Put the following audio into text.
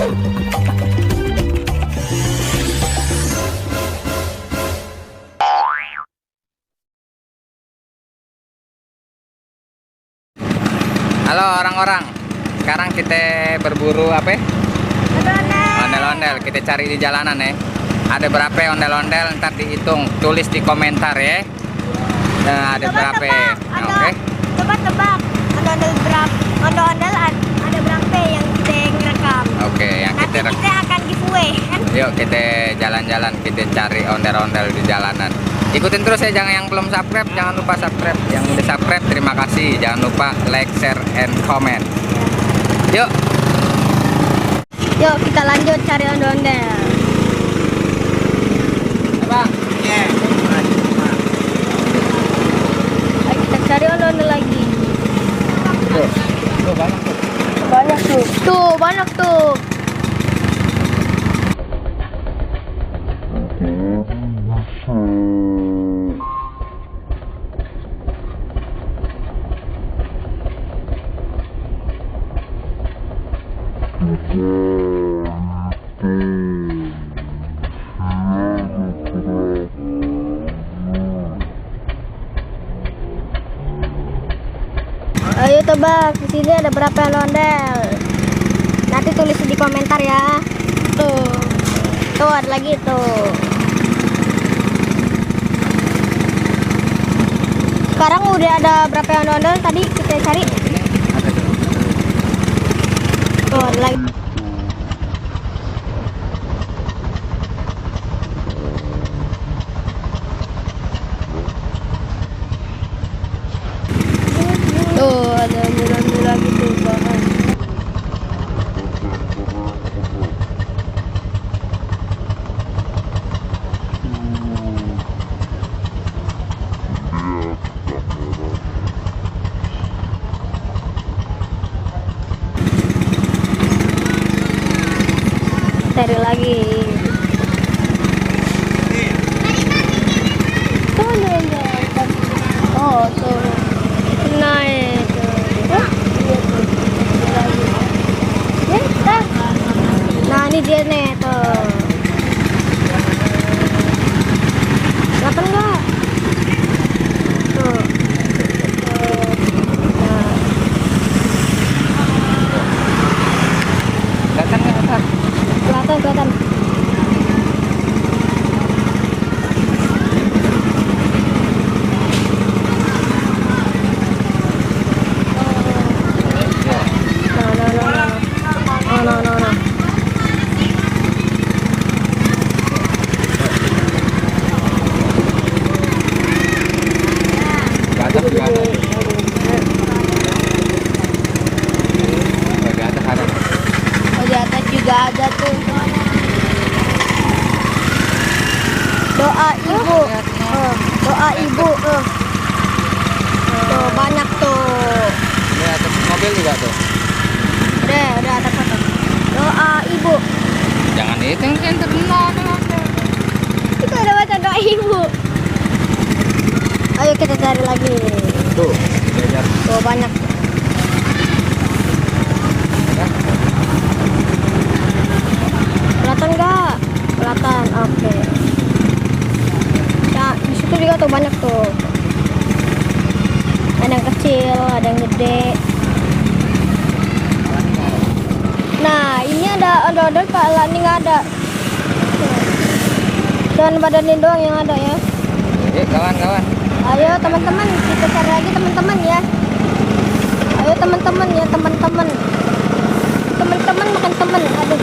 Halo orang-orang, sekarang kita berburu apa? Ondel-ondel. Kita cari di jalanan ya. Ada berapa ondel-ondel, ntar dihitung, tulis di komentar ya. Nah, ada berapa? Nah, oke. Coba tebak ondel-ondel berapa? Ondel-ondel ada berapa yang kita rekam? Oke, yang Nanti kita kita akan giveaway kan? yuk kita jalan-jalan, kita cari ondel-ondel di jalanan. Ikutin terus ya, jangan yang belum subscribe, jangan lupa subscribe. Yang udah subscribe, terima kasih. Jangan lupa like, share, and comment. Yuk. Yuk kita lanjut cari ondel-ondel. Bang. Ayo kita cari ondel-ondel lagi. Tuh banyak tuh. Banyak tuh. Tuh banyak tuh. Ayo tebak, di sini ada berapa ondel? Nanti tulis di komentar ya. Tuh ada lagi tuh. Sekarang udah ada berapa ondel tadi kita cari? Tuh ada lagi. Tuh ada ondel-ondel lagi tuh bahan. Cari lagi. Tuh ondel-ondel. Oh tuh. Naik tuh. Nah ini dia nih tuh. Kelihatan nggak? Tuh. Kelihatan nggak, Kak? Kelihatan. No. Di atas juga ada. Oh, di atas ada. Oh di atas juga ada tuh. Doa ibu. Doa ibu. Tuh banyak tuh. Di atas mobil juga tuh. Udah ada foto. Doa ibu. Jangan itu yang terkenal. Itu ada baca doa ibu. Ayo kita cari lagi. Tuh, belajar. Tuh banyak. Ya. Kelihatan nggak? Kelihatan. Oke. Nah, di situ juga tuh banyak tuh. Ada yang kecil, ada yang gede. Nah, ini ada ondel-ondel Kak Lani nggak ada. Dan badannya doang yang ada ya. Kawan-kawan. Ayo teman-teman, kita cari lagi teman-teman ya. Ayo teman-teman ya, teman-teman. Teman-teman makan teman. Aduh.